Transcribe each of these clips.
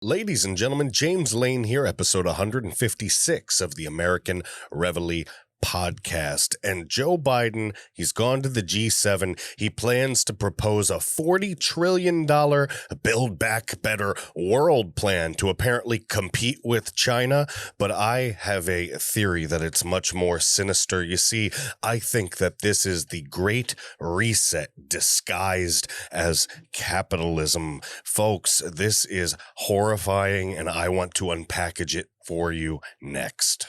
Ladies and gentlemen, James Lane here, episode 156 of the American Reveille Podcast. And Joe Biden, he's gone to the G7. He plans to propose a $40 trillion Build Back Better world plan to apparently compete with China. But I have a theory that it's much more sinister. You see, I think that this is the Great Reset disguised as capitalism. Folks, this is horrifying, and I want to unpackage it for you next.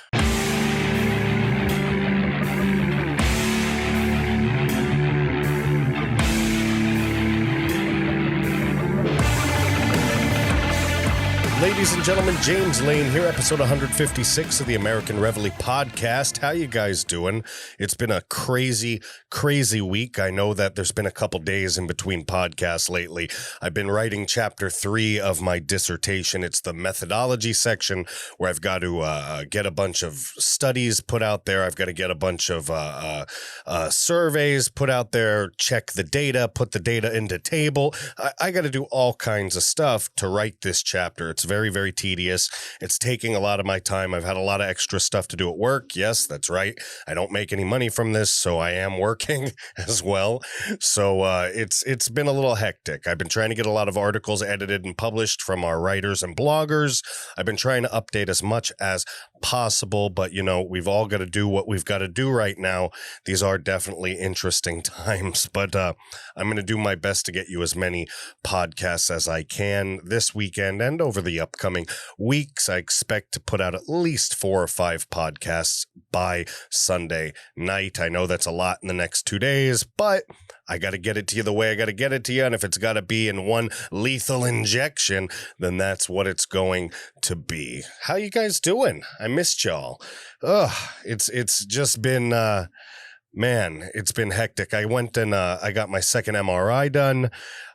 Ladies and gentlemen, James Lane here, episode 156 of the American Reveille Podcast. How you guys doing? It's been a crazy week. I know that there's been a couple days in between podcasts lately. I've been writing chapter 3 of my dissertation. It's the methodology section where I've got to get a bunch of studies put out there. I've got to get a bunch of surveys put out there, check the data, put the data into table. I got to do all kinds of stuff to write this chapter. It's very tedious. It's taking a lot of my time. I've had a lot of extra stuff to do at work. Yes, that's right. I don't make any money from this, so I am working as well. So it's been a little hectic. I've been trying to get a lot of articles edited and published from our writers and bloggers. I've been trying to update as much as possible, but you know, we've all got to do what we've got to do right now. These are definitely interesting times, but I'm going to do my best to get you as many podcasts as I can this weekend and over the upcoming weeks. I expect to put out at least 4 or 5 podcasts by Sunday night. I know that's a lot in the next 2 days, but I got to get it to you the way I got to get it to you. And if it's got to be in one lethal injection, then that's what it's going to be. How you guys doing? I missed y'all. It's just been, man, it's been hectic. I went and I got my second MRI done.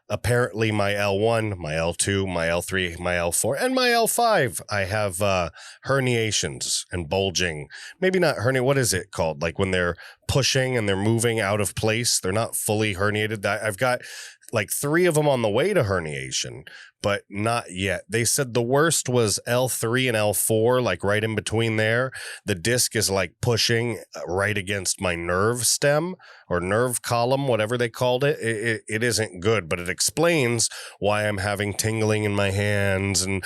Apparently my L1, my L2, my L3, my L4, and my L5, I have herniations and bulging. Maybe not hernia. What is it called? Like when they're pushing and they're moving out of place. They're not fully herniated. I've got like 3 of them on the way to herniation, but not yet. They said the worst was L3 and L4, like right in between there. The disc is like pushing right against my nerve stem or nerve column, whatever they called it. It isn't good, but it explains why I'm having tingling in my hands and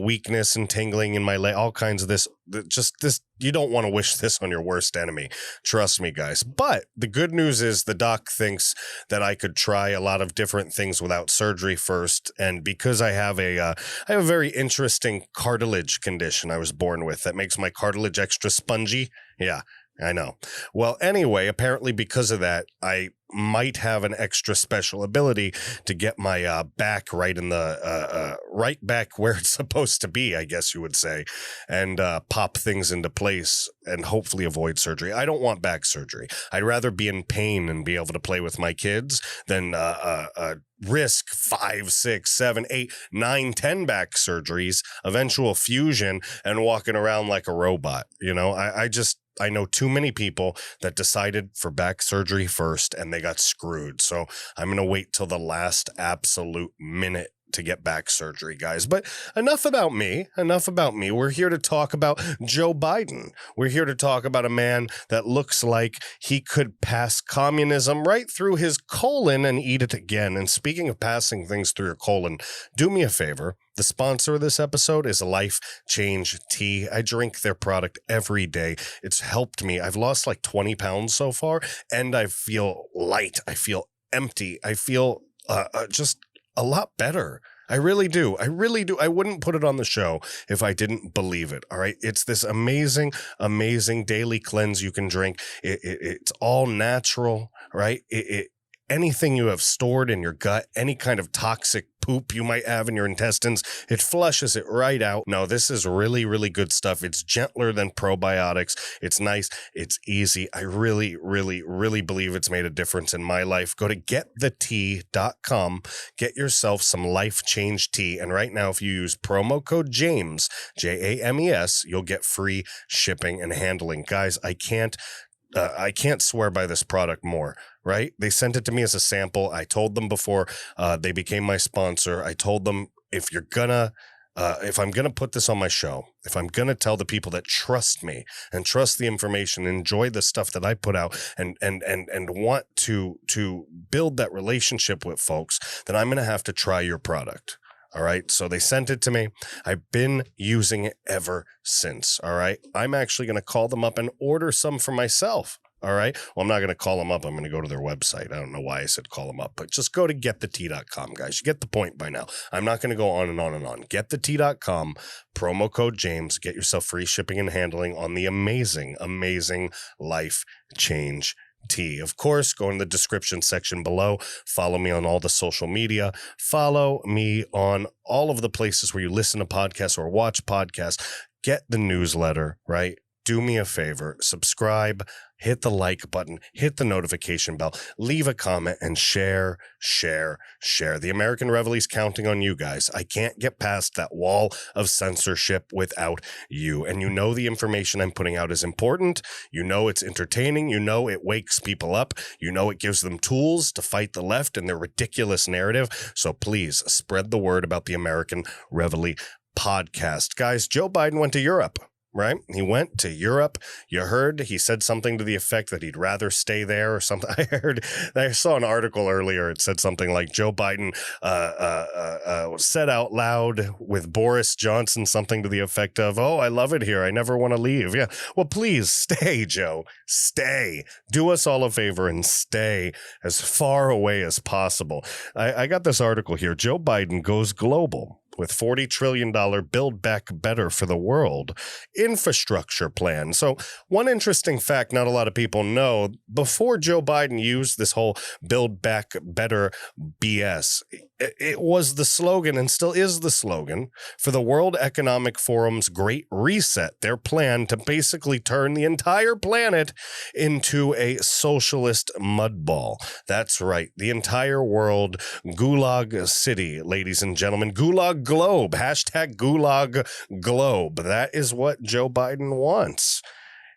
weakness and tingling in my leg, all kinds of this. Just this, you don't want to wish this on your worst enemy. Trust me, guys. But the good news is the doc thinks that I could try a lot of different things without surgery first. And because I have a very interesting cartilage condition I was born with that makes my cartilage extra spongy. Yeah, I know. Well, anyway, apparently because of that, I might have an extra special ability to get my back right in the right back where it's supposed to be, I guess you would say, and pop things into place and hopefully avoid surgery. I don't want back surgery. I'd rather be in pain and be able to play with my kids than risk 5, 6, 7, 8, 9, 10 back surgeries, eventual fusion, and walking around like a robot. You know, I know too many people that decided for back surgery first and they got screwed. So I'm going to wait till the last absolute minute to get back surgery, guys. But enough about me. We're here to talk about Joe Biden. We're here to talk about a man that looks like he could pass communism right through his colon and eat it again. And speaking of passing things through your colon, do me a favor. The sponsor of this episode is Life Change Tea. I drink their product every day. It's helped me. I've lost like 20 pounds so far, and I feel light. I feel empty. I feel just a lot better. I really do. I wouldn't put it on the show if I didn't believe it. All right. It's this amazing daily cleanse you can drink. It's all natural, right? Anything you have stored in your gut, any kind of toxic poop you might have in your intestines, it flushes it right out. No, this is really good stuff. It's gentler than probiotics. It's nice. It's easy. I really believe it's made a difference in my life. Go to getthetea.com. Get yourself some Life Change Tea. And right now, if you use promo code JAMES, JAMES, you'll get free shipping and handling. Guys, I can't swear by this product more, right? They sent it to me as a sample. I told them before they became my sponsor. I told them, if you're gonna if I'm going to put this on my show, if I'm going to tell the people that trust me and trust the information, enjoy the stuff that I put out and want to build that relationship with folks, then I'm going to have to try your product. All right. So they sent it to me. I've been using it ever since. All right. I'm actually going to call them up and order some for myself. All right. Well, I'm not going to call them up. I'm going to go to their website. I don't know why I said call them up, but just go to getthetea.com, guys. You get the point by now. I'm not going to go on and on and on. Getthetea.com, promo code James. Get yourself free shipping and handling on the amazing, amazing Life Change tea. Of course, go in the description section below. Follow me on all the social media. Follow me on all of the places where you listen to podcasts or watch podcasts. Get the newsletter, right? Do me a favor, subscribe, hit the like button, hit the notification bell, leave a comment, and share. The American Reveille is counting on you guys. I can't get past that wall of censorship without you. And you know the information I'm putting out is important. You know it's entertaining. You know it wakes people up. You know it gives them tools to fight the left and their ridiculous narrative. So please spread the word about the American Reveille Podcast. Guys, Joe Biden went to Europe. Right? He went to Europe. You heard he said something to the effect that he'd rather stay there or something. I saw an article earlier. It said something like Joe Biden said out loud with Boris Johnson something to the effect of, "Oh, I love it here. I never want to leave." Yeah. Well, please stay, Joe. Stay. Do us all a favor and stay as far away as possible. I got this article here. Joe Biden goes global with $40 trillion Build Back Better for the World infrastructure plan. So one interesting fact not a lot of people know, before Joe Biden used this whole Build Back Better BS, it was the slogan and still is the slogan for the World Economic Forum's Great Reset, their plan to basically turn the entire planet into a socialist mudball. That's right. The entire world, Gulag City, ladies and gentlemen, Gulag Globe, hashtag Gulag Globe. That is what Joe Biden wants.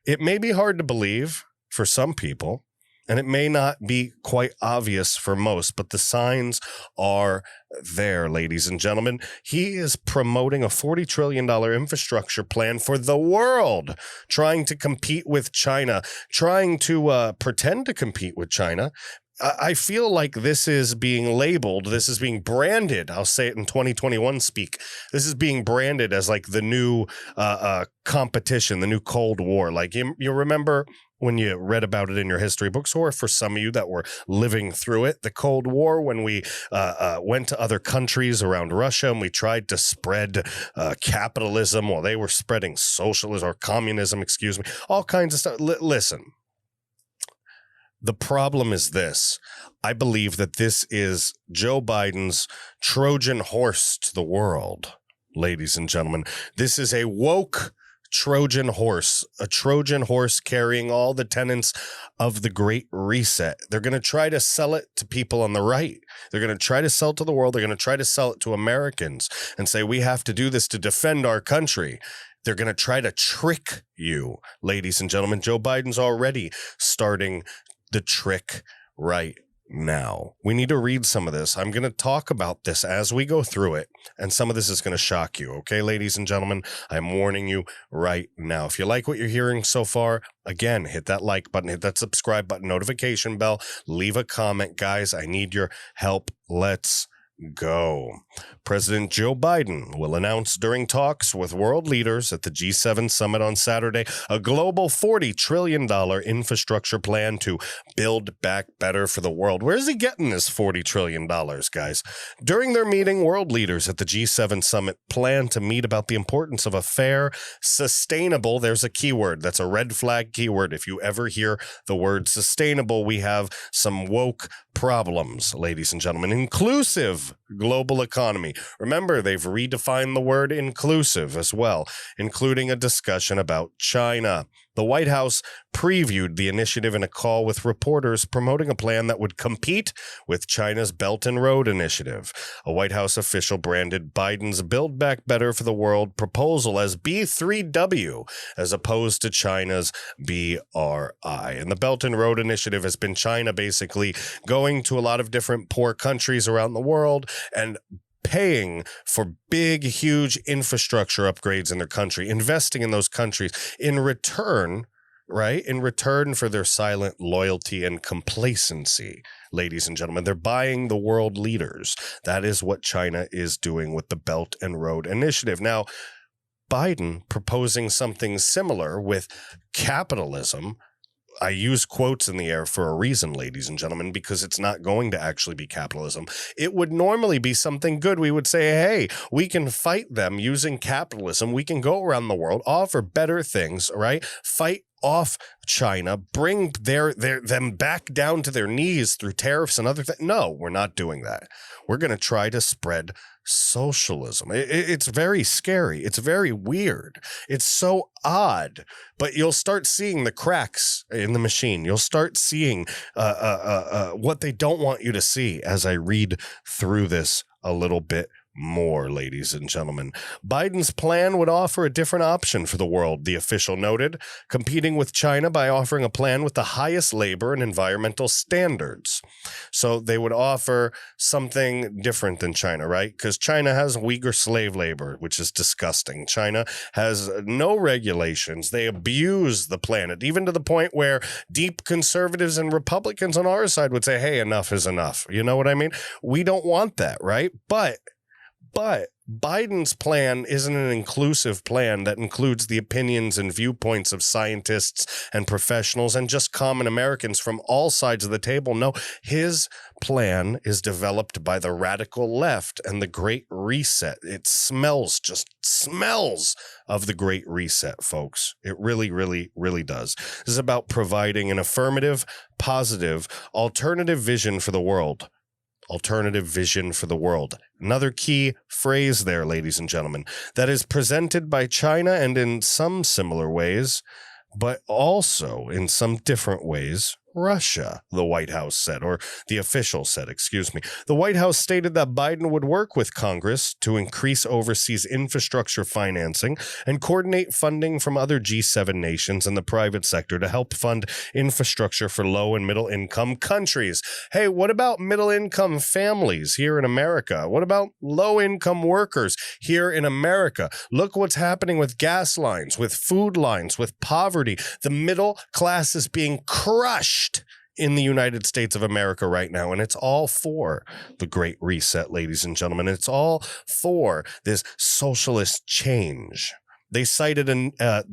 It may be hard to believe for some people, and it may not be quite obvious for most, but the signs are there, ladies and gentlemen. He is promoting a $40 trillion infrastructure plan for the world, trying to compete with China, trying to pretend to compete with China. I feel like this is being labeled, this is being branded, I'll say it in 2021 speak, this is being branded as like the new competition, the new Cold War. Like you remember when you read about it in your history books, or for some of you that were living through it, the Cold War, when we went to other countries around Russia and we tried to spread capitalism while they were spreading socialism or communism, excuse me, all kinds of stuff. Listen. The problem is this. I believe that this is Joe Biden's Trojan horse to the world, ladies and gentlemen. This is a woke Trojan horse, a Trojan horse carrying all the tenets of the Great Reset. They're going to try to sell it to people on the right. They're going to try to sell it to the world. They're going to try to sell it to Americans and say, we have to do this to defend our country. They're going to try to trick you, ladies and gentlemen. Joe Biden's already starting the trick right now. We need to read some of this. I'm going to talk about this as we go through it, and some of this is going to shock you. Okay, ladies and gentlemen, I'm warning you right now. If you like what you're hearing so far, again, hit that like button, hit that subscribe button, notification bell, leave a comment. Guys, I need your help. Let's go. President Joe Biden will announce during talks with world leaders at the G7 summit on Saturday a global $40 trillion infrastructure plan to build back better for the world. Where's he getting this $40 trillion, guys? During their meeting, world leaders at the G7 summit plan to meet about the importance of a fair, sustainable, there's a keyword, that's a red flag keyword. If you ever hear the word sustainable, we have some woke problems, ladies and gentlemen. Inclusive global economy. Remember, they've redefined the word inclusive as well, including a discussion about China. The White House previewed the initiative in a call with reporters, promoting a plan that would compete with China's Belt and Road Initiative. A White House official branded Biden's Build Back Better for the World proposal as B3W, as opposed to China's BRI. And the Belt and Road Initiative has been China basically going to a lot of different poor countries around the world and paying for big, huge infrastructure upgrades in their country, investing in those countries in return, right? In return for their silent loyalty and complacency, ladies and gentlemen. They're buying the world leaders. That is what China is doing with the Belt and Road Initiative. Now, Biden proposing something similar with capitalism. I use quotes in the air for a reason, ladies and gentlemen, because it's not going to actually be capitalism. It would normally be something good. We would say, hey, we can fight them using capitalism. We can go around the world, offer better things, right? Fight off China, bring them back down to their knees through tariffs and other things. No, we're not doing that. We're going to try to spread socialism. It's very scary. It's very weird. It's so odd, but you'll start seeing the cracks in the machine. You'll start seeing what they don't want you to see as I read through this a little bit more, ladies and gentlemen. Biden's plan would offer a different option for the world, the official noted, competing with China by offering a plan with the highest labor and environmental standards. So they would offer something different than China, right? Because China has Uyghur slave labor, which is disgusting. China has no regulations. They abuse the planet, even to the point where deep conservatives and Republicans on our side would say, hey, enough is enough. You know what I mean? We don't want that, right? But Biden's plan isn't an inclusive plan that includes the opinions and viewpoints of scientists and professionals and just common Americans from all sides of the table. No, his plan is developed by the radical left and the Great Reset. It just smells of the Great Reset, folks. It really, really, really does. This is about providing an affirmative, positive, alternative vision for the world. Alternative vision for the world. Another key phrase there, ladies and gentlemen, that is presented by China and in some similar ways, but also in some different ways, Russia, the White House said, or the official said, excuse me. The White House stated that Biden would work with Congress to increase overseas infrastructure financing and coordinate funding from other G7 nations and the private sector to help fund infrastructure for low and middle income countries. Hey, what about middle income families here in America? What about low income workers here in America? Look what's happening with gas lines, with food lines, with poverty. The middle class is being crushed in the United States of America right now. And it's all for the Great Reset, ladies and gentlemen. It's all for this socialist change. They cited a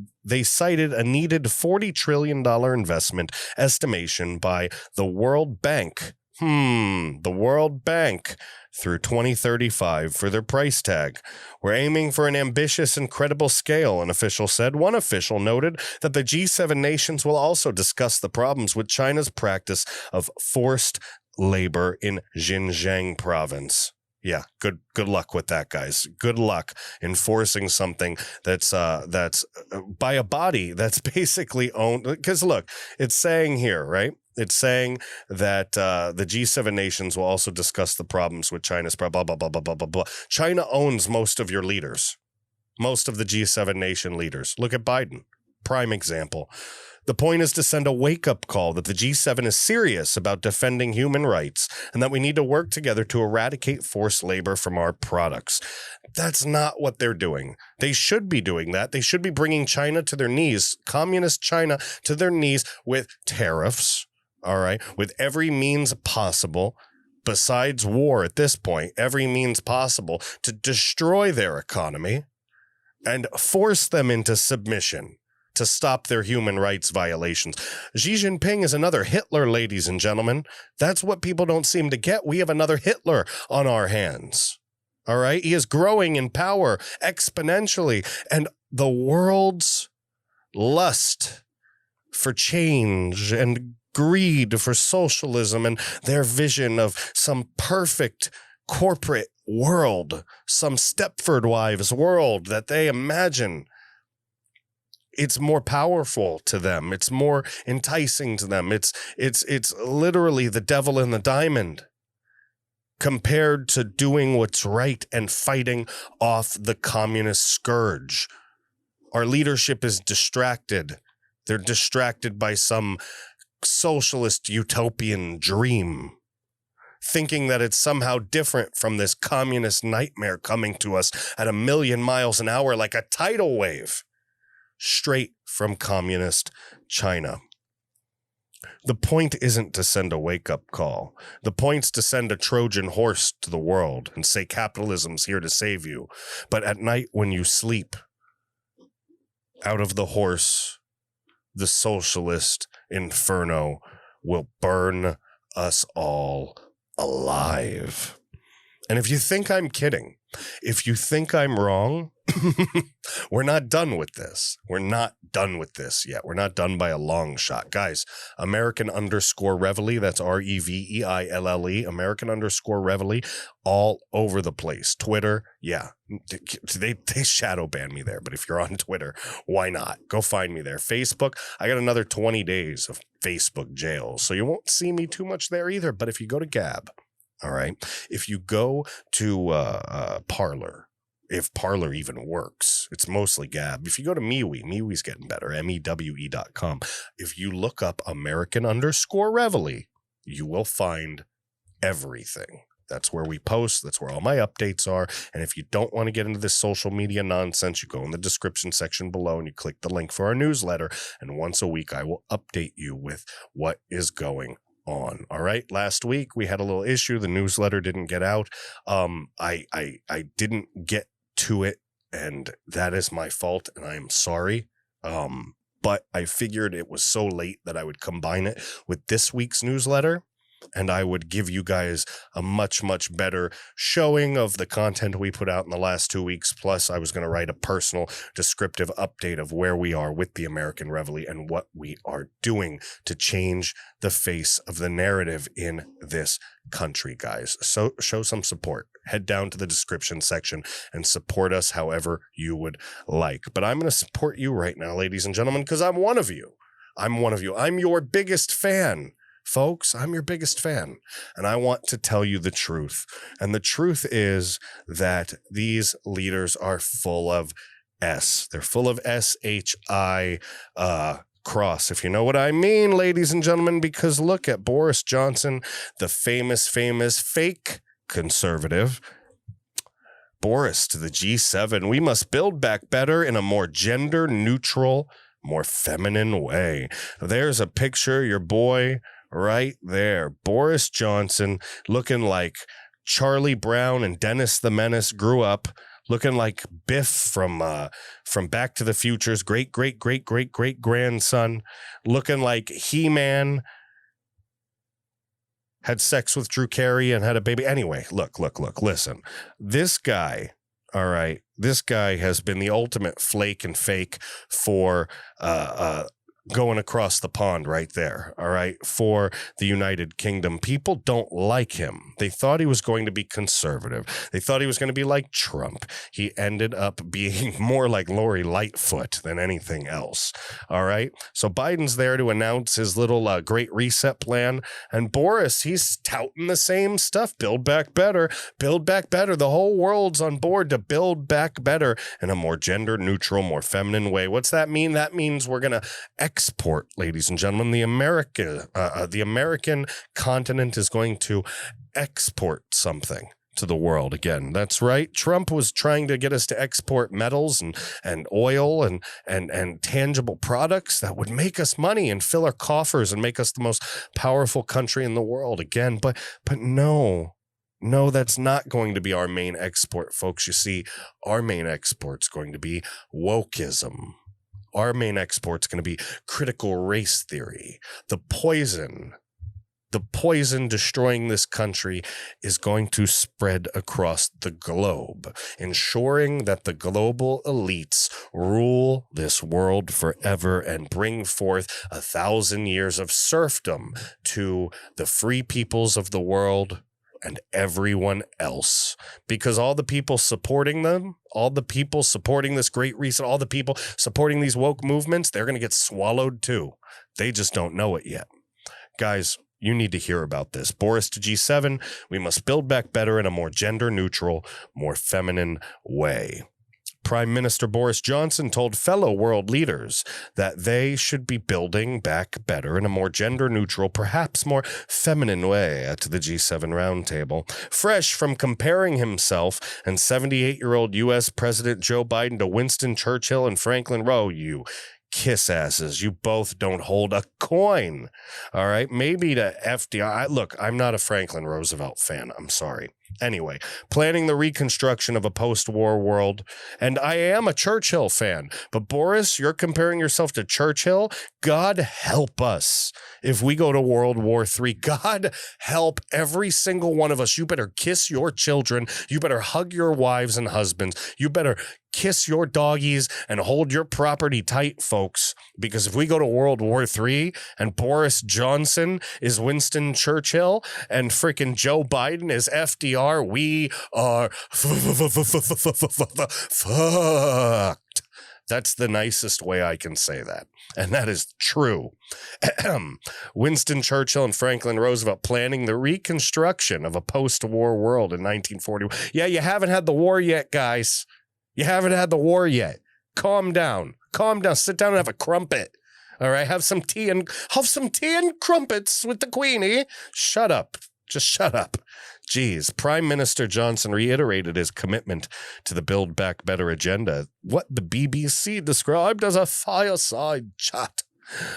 needed $40 trillion investment estimation by the World Bank. The World Bank through 2035 for their price tag. We're aiming for an ambitious and credible scale, an official said. One official noted that the G7 nations will also discuss the problems with China's practice of forced labor in Xinjiang province. Yeah, good luck with that, guys. Good luck enforcing something that's by a body that's basically owned. Because look, it's saying here, right? It's saying that the G7 nations will also discuss the problems with China's blah, blah, blah, blah, blah, blah, blah. China owns most of your leaders, most of the G7 nation leaders. Look at Biden, prime example. The point is to send a wake-up call that the G7 is serious about defending human rights and that we need to work together to eradicate forced labor from our products. That's not what they're doing. They should be doing that. They should be bringing China to their knees, communist China to their knees with tariffs, all right, with every means possible, besides war at this point, every means possible to destroy their economy and force them into submission to stop their human rights violations. Xi Jinping is another Hitler, ladies and gentlemen. That's what people don't seem to get. We have another Hitler on our hands. All right? He is growing in power exponentially. And the world's lust for change and greed for socialism and their vision of some perfect corporate world, some Stepford Wives world that they imagine, it's more powerful to them. It's more enticing to them. It's literally the devil in the diamond compared to doing what's right and fighting off the communist scourge. Our leadership is distracted. They're distracted by some socialist utopian dream. thinking that it's somehow different from this communist nightmare coming to us at 1,000,000 miles an hour like a tidal wave, straight from communist China. The point isn't to send a wake-up call. The point's to send a Trojan horse to the world and say capitalism's here to save you. But at night when you sleep, out of the horse, the socialist inferno will burn us all alive. And if you think I'm kidding, if you think I'm wrong, we're not done with this. We're not done with this yet. We're not done by a long shot. Guys, American_Reveille, that's Reveille, American_Reveille, all over the place. Twitter, yeah, they shadow ban me there, but if you're on Twitter, why not? Go find me there. Facebook, I got another 20 days of Facebook jail, so you won't see me too much there either. But if you go to Gab, all right, if you go to Parler, if Parler even works, it's mostly Gab. If you go to MeWe's getting better, MEWE.com. If you look up American_Reveille, you will find everything. That's where we post. That's where all my updates are. And if you don't want to get into this social media nonsense, you go in the description section below and you click the link for our newsletter. And once a week, I will update you with what is going on. All right. Last week we had a little issue. The newsletter didn't get out. I didn't get to it, and that is my fault, and I am sorry. But I figured it was so late that I would combine it with this week's newsletter, and I would give you guys a much, much better showing of the content we put out in the last 2 weeks. Plus, I was going to write a personal descriptive update of where we are with the American Reveille and what we are doing to change the face of the narrative in this country, guys. So show some support. Head down to the description section and support us however you would like. But I'm going to support you right now, ladies and gentlemen, because I'm one of you. I'm one of you. I'm your biggest fan. Folks, I'm your biggest fan, and I want to tell you the truth. And the truth is that these leaders are full of S. They're full of SHI cross, if you know what I mean, ladies and gentlemen, because look at Boris Johnson, the famous fake conservative. Boris to the G7. We must build back better in a more gender neutral, more feminine way. There's a picture, your boy right there, Boris Johnson, looking like Charlie Brown and Dennis the Menace grew up, looking like Biff from Back to the Future's great grandson, looking like He-Man had sex with Drew Carey and had a baby. Anyway, look, listen. This guy, all right, this guy has been the ultimate flake and fake for going across the pond right there, all right, for the United Kingdom. People don't like him. They thought he was going to be conservative. They thought he was going to be like Trump. He ended up being more like Lori Lightfoot than anything else, all right? So Biden's there to announce his little Great Reset plan, and Boris, he's touting the same stuff. Build back better. Build back better. The whole world's on board to build back better in a more gender neutral, more feminine way. What's that mean? That means we're going to export, ladies and gentlemen. The American continent is going to export something to the world again. That's right. Trump was trying to get us to export metals and oil and tangible products that would make us money and fill our coffers and make us the most powerful country in the world again. But no, that's not going to be our main export, folks. You see, our main export's going to be wokeism. Our main export's going to be critical race theory. The poison destroying this country is going to spread across the globe, ensuring that the global elites rule this world forever and bring forth 1,000 years of serfdom to the free peoples of the world and everyone else, because all the people supporting them, all the people supporting this Great Reset, all the people supporting these woke movements, they're going to get swallowed too. They just don't know it yet. Guys, you need to hear about this. Boris to G7, we must build back better in a more gender neutral, more feminine way. Prime Minister Boris Johnson told fellow world leaders that they should be building back better in a more gender-neutral, perhaps more feminine way at the G7 roundtable. Fresh from comparing himself and 78-year-old U.S. President Joe Biden to Winston Churchill and Franklin Roe, you kiss asses. You both don't hold a coin. All right. Maybe to FDR. Look, I'm not a Franklin Roosevelt fan. I'm sorry. Anyway, planning the reconstruction of a post-war world. And I am a Churchill fan. But Boris, you're comparing yourself to Churchill? God help us if we go to World War III. God help every single one of us. You better kiss your children. You better hug your wives and husbands. You better kiss your doggies and hold your property tight, folks. Because if we go to World War III and Boris Johnson is Winston Churchill and freaking Joe Biden is FDR, we are fucked. That's the nicest way I can say that. And that is true. Winston Churchill and Franklin Roosevelt planning the reconstruction of a post-war world in 1941. Yeah, you haven't had the war yet, guys. You haven't had the war yet. Calm down. Calm down. Sit down and have a crumpet. All right, have some tea and crumpets with the Queenie. Shut up. Just shut up. Jeez, Prime Minister Johnson reiterated his commitment to the Build Back Better agenda, what the BBC described as a fireside chat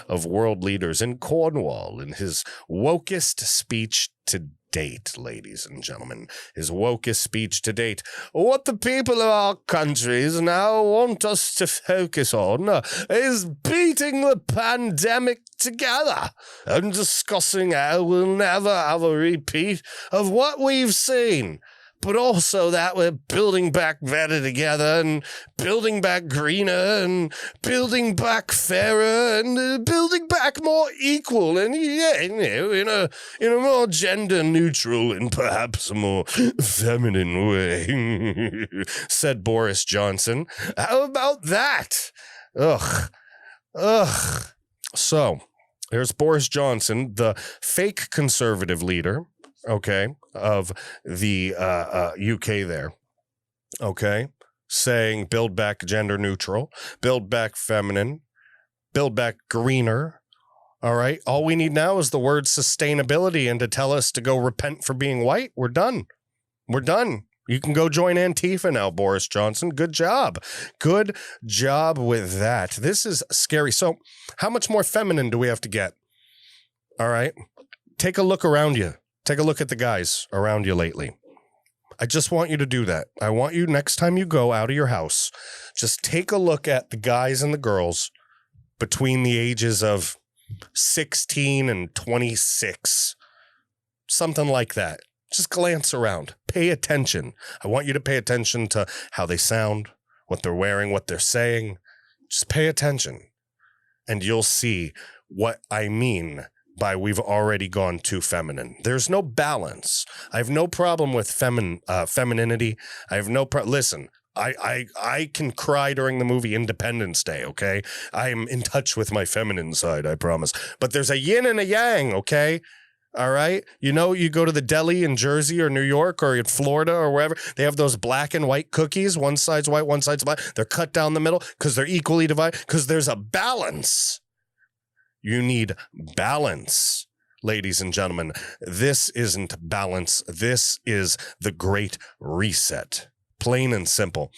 of world leaders in Cornwall in his wokest speech to date, ladies and gentlemen. His wokest speech to date. What the people of our countries now want us to focus on is beating the pandemic together and discussing how we'll never have a repeat of what we've seen. But also that we're building back better together and building back greener and building back fairer and building back more equal and, yeah, you know, in a more gender neutral and perhaps a more feminine way, said Boris Johnson. How about that? Ugh. So, there's Boris Johnson, the fake conservative leader, okay, of the UK there, okay, saying build back gender neutral, build back feminine, build back greener, all right? All we need now is the word sustainability and to tell us to go repent for being white. We're done. We're done. You can go join Antifa now, Boris Johnson. Good job. Good job with that. This is scary. So how much more feminine do we have to get? All right? Take a look around you. Take a look at the guys around you lately. I just want you to do that. I want you, next time you go out of your house, just take a look at the guys and the girls between the ages of 16 and 26. Something like that. Just glance around. Pay attention. I want you to pay attention to how they sound, what they're wearing, what they're saying. Just pay attention. And you'll see what I mean by we've already gone too feminine. There's no balance. I have no problem with femininity. I have no listen, I can cry during the movie Independence Day, okay? I am in touch with my feminine side, I promise. But there's a yin and a yang, okay? All right? You know, you go to the deli in Jersey or New York or in Florida or wherever, they have those black and white cookies. One side's white, one side's black. They're cut down the middle because they're equally divided, because there's a balance. You need balance, ladies and gentlemen. This isn't balance. This is the Great Reset. Plain and simple.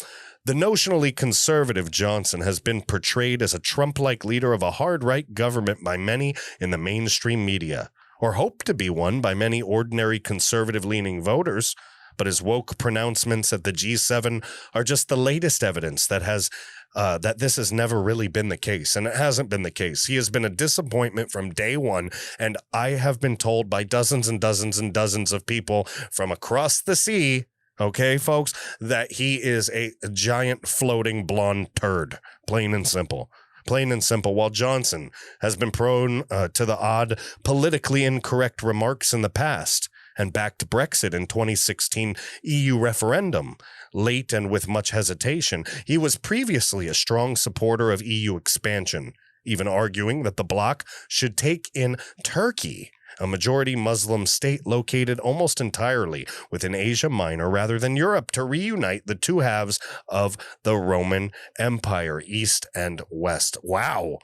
The notionally conservative Johnson has been portrayed as a Trump-like leader of a hard-right government by many in the mainstream media, or hoped to be one by many ordinary conservative-leaning voters. But his woke pronouncements at the G7 are just the latest evidence that this has never really been the case, and it hasn't been the case. He has been a disappointment from day one, and I have been told by dozens and dozens and dozens of people from across the sea, okay, folks, that he is a giant floating blonde turd, plain and simple. Plain and simple. While Johnson has been prone to the odd politically incorrect remarks in the past, and backed Brexit in 2016 EU referendum, late and with much hesitation, he was previously a strong supporter of EU expansion, even arguing that the bloc should take in Turkey a majority Muslim state located almost entirely within Asia Minor rather than Europe, to reunite the two halves of the Roman Empire, East and West. Wow.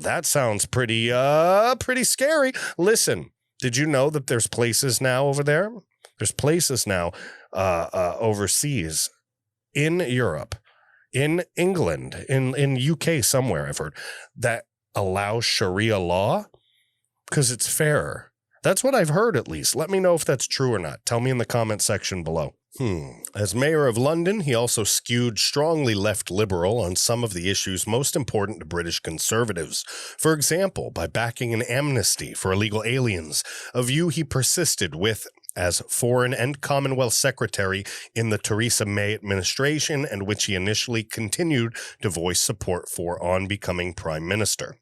That sounds pretty scary. Listen, did you know that there's places now over there? There's places now overseas in Europe, in England, in UK somewhere, I've heard, that allow Sharia law because it's fairer. That's what I've heard, at least. Let me know if that's true or not. Tell me in the comment section below. As mayor of London, he also skewed strongly left liberal on some of the issues most important to British conservatives. For example, by backing an amnesty for illegal aliens, a view he persisted with as Foreign and Commonwealth Secretary in the Theresa May administration, and which he initially continued to voice support for on becoming Prime Minister.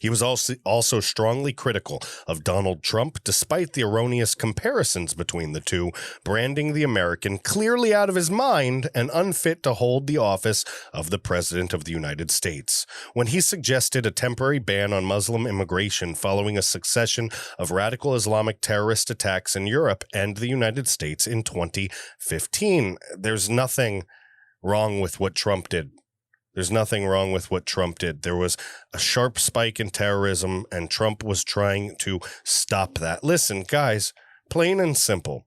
He was also strongly critical of Donald Trump, despite the erroneous comparisons between the two, branding the American clearly out of his mind and unfit to hold the office of the President of the United States. When he suggested a temporary ban on Muslim immigration following a succession of radical Islamic terrorist attacks in Europe and the United States in 2015, there's nothing wrong with what Trump did. There's nothing wrong with what Trump did. There was a sharp spike in terrorism, and Trump was trying to stop that. Listen, guys, plain and simple.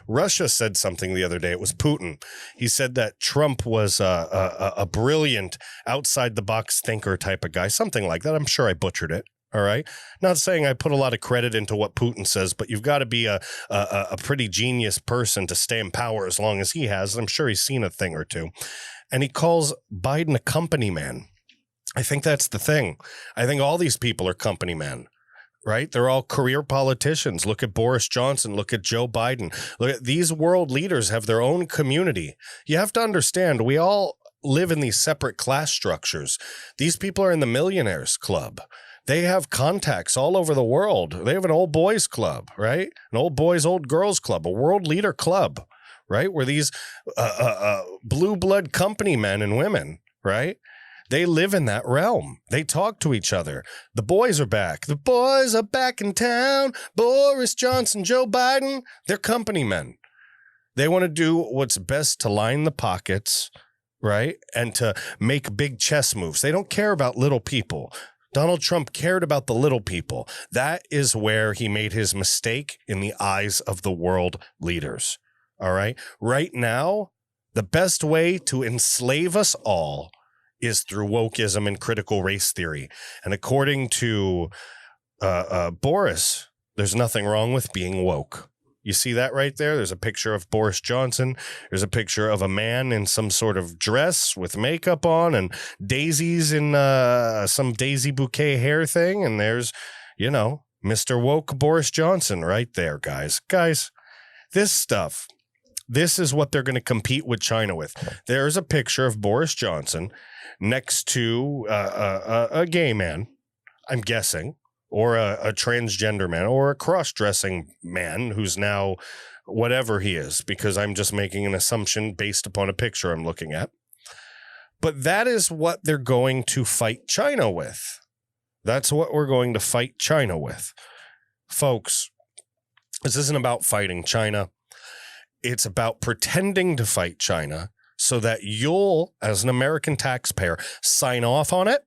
Russia said something the other day. It was Putin. He said that Trump was a brilliant, outside-the-box thinker type of guy, something like that. I'm sure I butchered it. All right. Not saying I put a lot of credit into what Putin says, but you've got to be a pretty genius person to stay in power as long as he has. I'm sure he's seen a thing or two. And he calls Biden a company man. I think that's the thing. I think all these people are company men, right? They're all career politicians. Look at Boris Johnson. Look at Joe Biden. Look at these world leaders have their own community. You have to understand, we all live in these separate class structures. These people are in the millionaires club. They have contacts all over the world. They have an old boys club, right? An old boys, old girls club, a world leader club, right? Where these blue blood company men and women, right? They live in that realm. They talk to each other. The boys are back. The boys are back in town. Boris Johnson, Joe Biden, they're company men. They want to do what's best to line the pockets, right? And to make big chess moves. They don't care about little people. Donald Trump cared about the little people. That is where he made his mistake in the eyes of the world leaders. All right. Right now, the best way to enslave us all is through wokeism and critical race theory. And according to Boris, there's nothing wrong with being woke. You see that right there? There's a picture of Boris Johnson. There's a picture of a man in some sort of dress with makeup on and daisies in some daisy bouquet hair thing. And there's, Mr. Woke Boris Johnson right there, guys. Guys, this stuff, this is what they're going to compete with China with. There's a picture of Boris Johnson next to a gay man, I'm guessing, or a transgender man, or a cross-dressing man who's now whatever he is, because I'm just making an assumption based upon a picture I'm looking at. But that is what they're going to fight China with. That's what we're going to fight China with. Folks, this isn't about fighting China. It's about pretending to fight China so that you'll, as an American taxpayer, sign off on it,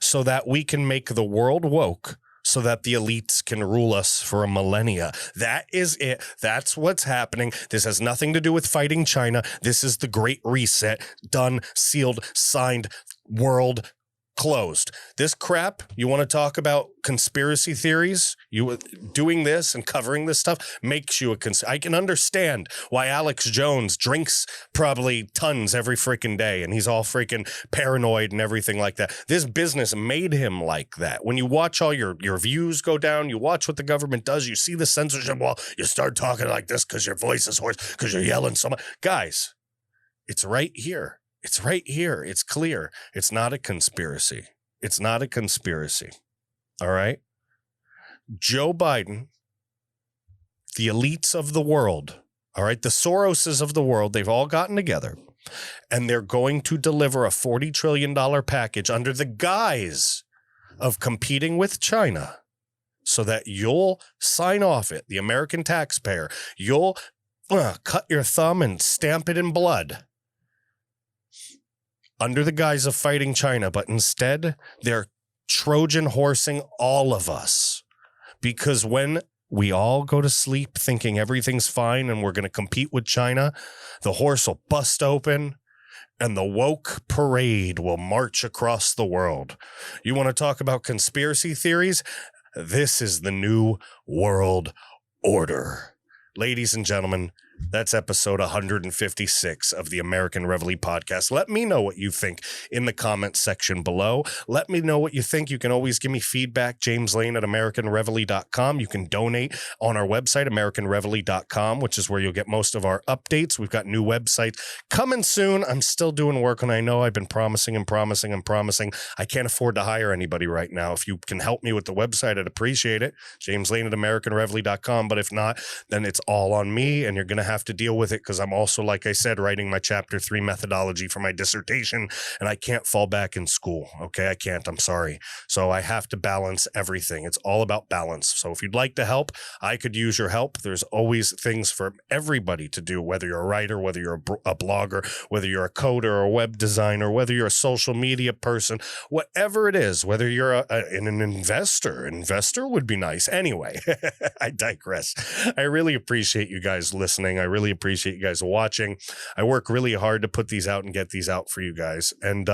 so that we can make the world woke, so that the elites can rule us for a millennia. That is it. That's what's happening. This has nothing to do with fighting China. This is the Great Reset. Done, sealed, signed, world closed. This crap, you want to talk about conspiracy theories? You doing this and covering this stuff makes you I can understand why Alex Jones drinks probably tons every freaking day and he's all freaking paranoid and everything like that. This business made him like that. When you watch all your views go down, you watch what the government does, you see the censorship wall, you start talking like this because your voice is hoarse, because you're yelling so much. Guys, it's right here. It's right here. It's clear. It's not a conspiracy. It's not a conspiracy. All right? Joe Biden, the elites of the world, all right, the Soroses of the world, they've all gotten together, and they're going to deliver a $40 trillion package under the guise of competing with China so that you'll sign off it, the American taxpayer, you'll cut your thumb and stamp it in blood under the guise of fighting China, but instead they're Trojan horsing all of us, because when we all go to sleep thinking everything's fine and we're going to compete with China, the horse will bust open and the woke parade will march across the world. You want to talk about conspiracy theories? This is the new world order. Ladies and gentlemen, that's episode 156 of the American Reveille Podcast. Let me know what you think in the comments section below. Let me know what you think. You can always give me feedback, jameslane@AmericanReveille.com. You can donate on our website, AmericanReveille.com, which is where you'll get most of our updates. We've got new websites coming soon. I'm still doing work, and I know I've been promising. I can't afford to hire anybody right now. If you can help me with the website, I'd appreciate it. JamesLane@AmericanReveille.com. But if not, then it's all on me, and you're going to have to deal with it, because I'm also, like I said, writing my chapter 3 methodology for my dissertation, and I can't fall back in school. Okay, I can't. I'm sorry. So I have to balance everything. It's all about balance. So if you'd like to help, I could use your help. There's always things for everybody to do, whether you're a writer, whether you're a blogger, whether you're a coder or a web designer, whether you're a social media person, whatever it is, whether you're an investor. Investor would be nice. Anyway, I digress. I really appreciate you guys listening. I really appreciate you guys watching. I work really hard to put these out and get these out for you guys. And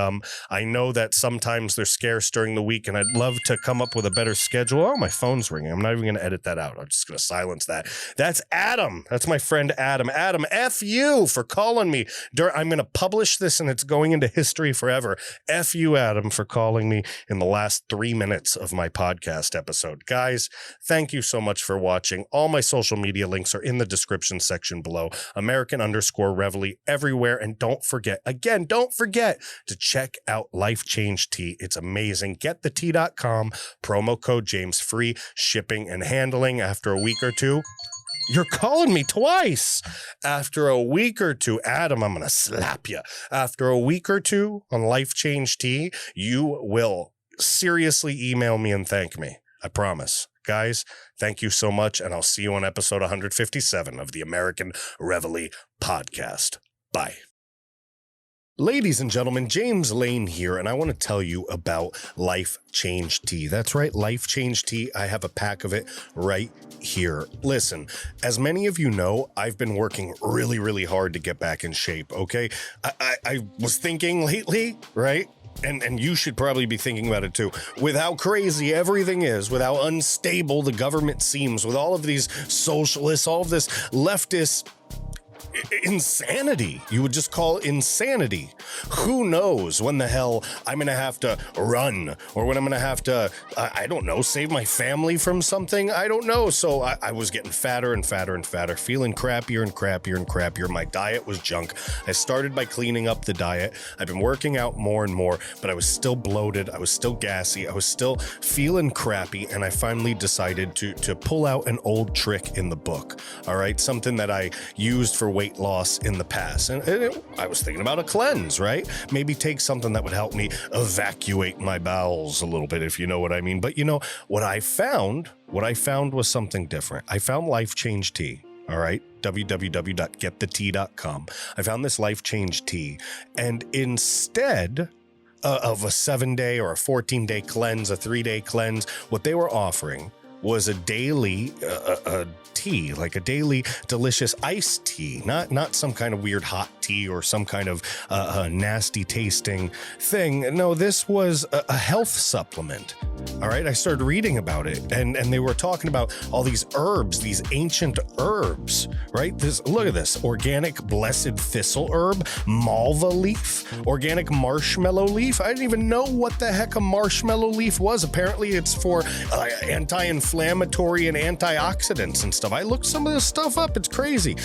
I know that sometimes they're scarce during the week, and I'd love to come up with a better schedule. Oh, my phone's ringing. I'm not even going to edit that out. I'm just going to silence that. That's Adam. That's my friend Adam. Adam, F you for calling me. I'm going to publish this, and it's going into history forever. F you, Adam, for calling me in the last 3 minutes of my podcast episode. Guys, thank you so much for watching. All my social media links are in the description section below. American_Reveille everywhere. And don't forget to check out Life Change Tea. It's amazing. GetTheTea.com, promo code James, free shipping and handling. After a week or two, you're calling me twice. After a week or two, Adam, I'm going to slap you. After a week or two on Life Change Tea, you will seriously email me and thank me. I promise. Guys, thank you so much, and I'll see you on episode 157 of the American Reveille Podcast. Bye. Ladies and gentlemen, James Lane here, and I want to tell you about Life Change Tea. That's right, Life Change Tea. I have a pack of it right here. Listen, as many of you know, I've been working really, really hard to get back in shape, okay? I was thinking lately, right? And you should probably be thinking about it too. With how crazy everything is, with how unstable the government seems, with all of these socialists, all of this leftist insanity. You would just call it insanity. Who knows when the hell I'm going to have to run, or when I'm going to have to, I don't know, save my family from something. I don't know. So I was getting fatter and fatter and fatter, feeling crappier and crappier and crappier. My diet was junk. I started by cleaning up the diet. I've been working out more and more, but I was still bloated. I was still gassy. I was still feeling crappy. And I finally decided to pull out an old trick in the book. All right. Something that I used for weight loss in the past. And I was thinking about a cleanse, right? Maybe take something that would help me evacuate my bowels a little bit, if you know what I mean. But you know, what I found was something different. I found Life Change Tea. All right. www.getthetea.com. I found this Life Change Tea. And instead of a 7-day or a 14-day cleanse, a 3-day cleanse, what they were offering was a daily tea, like a daily delicious iced tea, not some kind of weird hot tea or some kind of nasty tasting thing. No, this was a health supplement. All right, I started reading about it, and they were talking about all these herbs, these ancient herbs, right? Look at this: organic blessed thistle herb, malva leaf, organic marshmallow leaf. I didn't even know what the heck a marshmallow leaf was. Apparently, it's for anti-inflammatory anti-inflammatory and antioxidants and stuff. I looked some of this stuff up. It's crazy.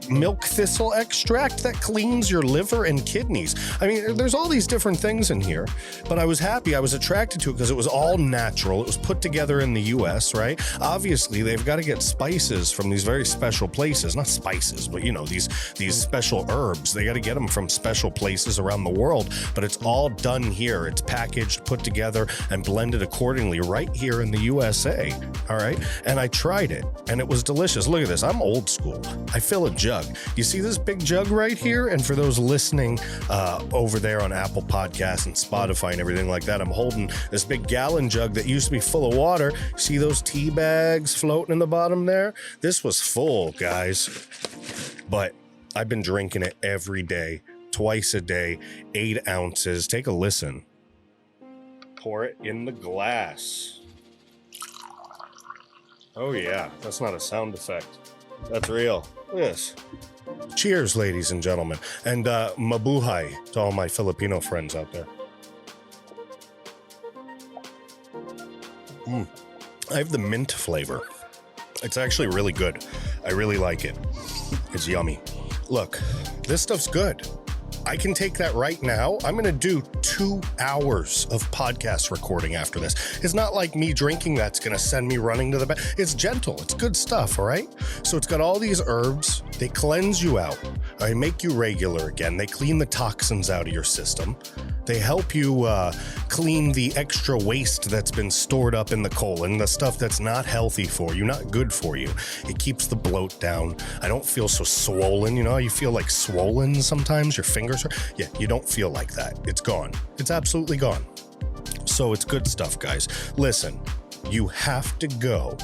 Milk thistle extract that cleans your liver and kidneys. I mean, there's all these different things in here, but I was happy. I was attracted to it because it was all natural. It was put together in the U.S., right? Obviously, they've got to get spices from these very special places. Not spices, but, you know, these special herbs. They got to get them from special places around the world, but it's all done here. It's packaged, put together, and blended accordingly right here in the USA, all right? And I tried it, and it was delicious. Look at this. I'm old school. I fill a jug. You see this big jug right here? And for those listening over there on Apple Podcasts and Spotify and everything like that, I'm holding this big gallon jug that used to be full of water. See those tea bags floating in the bottom there? This was full, guys. But I've been drinking it every day, twice a day, 8 ounces. Take a listen. Pour it in the glass. Oh yeah, that's not a sound effect. That's real. Look at this. Cheers, ladies and gentlemen. And mabuhay to all my Filipino friends out there. I have the mint flavor. It's actually really good. I really like it. It's yummy. Look, this stuff's good. I can take that right now. I'm going to do 2 hours of podcast recording after this. It's not like me drinking that's going to send me running to the back. It's gentle. It's good stuff, all right? So it's got all these herbs. They cleanse you out. They make you regular again. They clean the toxins out of your system. They help you clean the extra waste that's been stored up in the colon, the stuff that's not healthy for you, not good for you. It keeps the bloat down. I don't feel so swollen. You know how you feel like swollen sometimes? Your fingers hurt? Yeah, you don't feel like that. It's gone. It's absolutely gone. So it's good stuff, guys. Listen, you have to go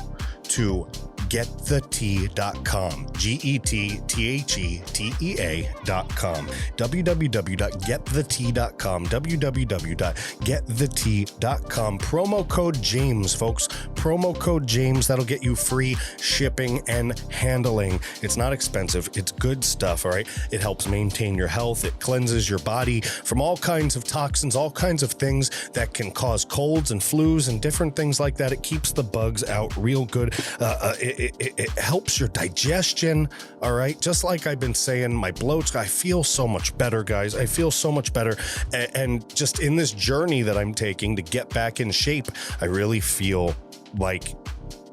to getthetea.com, GETTHETEA.com, www.getthetea.com, www.getthetea.com. Promo code James, folks. Promo code James. That'll get you free shipping and handling. It's not expensive. It's good stuff, all right? It helps maintain your health. It cleanses your body from all kinds of toxins, all kinds of things that can cause colds and flus and different things like that. It keeps the bugs out real good. It helps your digestion, all right? Just like I've been saying, my bloats, I feel so much better, guys. I feel so much better. And just in this journey that I'm taking to get back in shape, I really feel like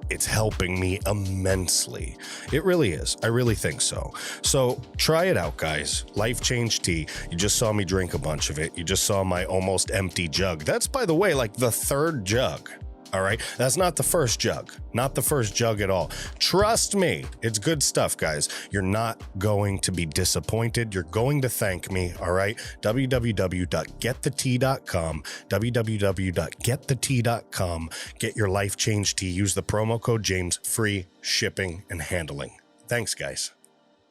it's helping me immensely. It really is. I really think so. So try it out, guys. Life Change Tea. You just saw me drink a bunch of it. You just saw my almost empty jug. That's, by the way, like the 3rd jug. All right. That's not the first jug. Not the first jug at all. Trust me. It's good stuff, guys. You're not going to be disappointed. You're going to thank me. All right. www.getthetea.com. www.getthetea.com. Get your Life Change Tea. Use the promo code James. Free shipping and handling. Thanks, guys.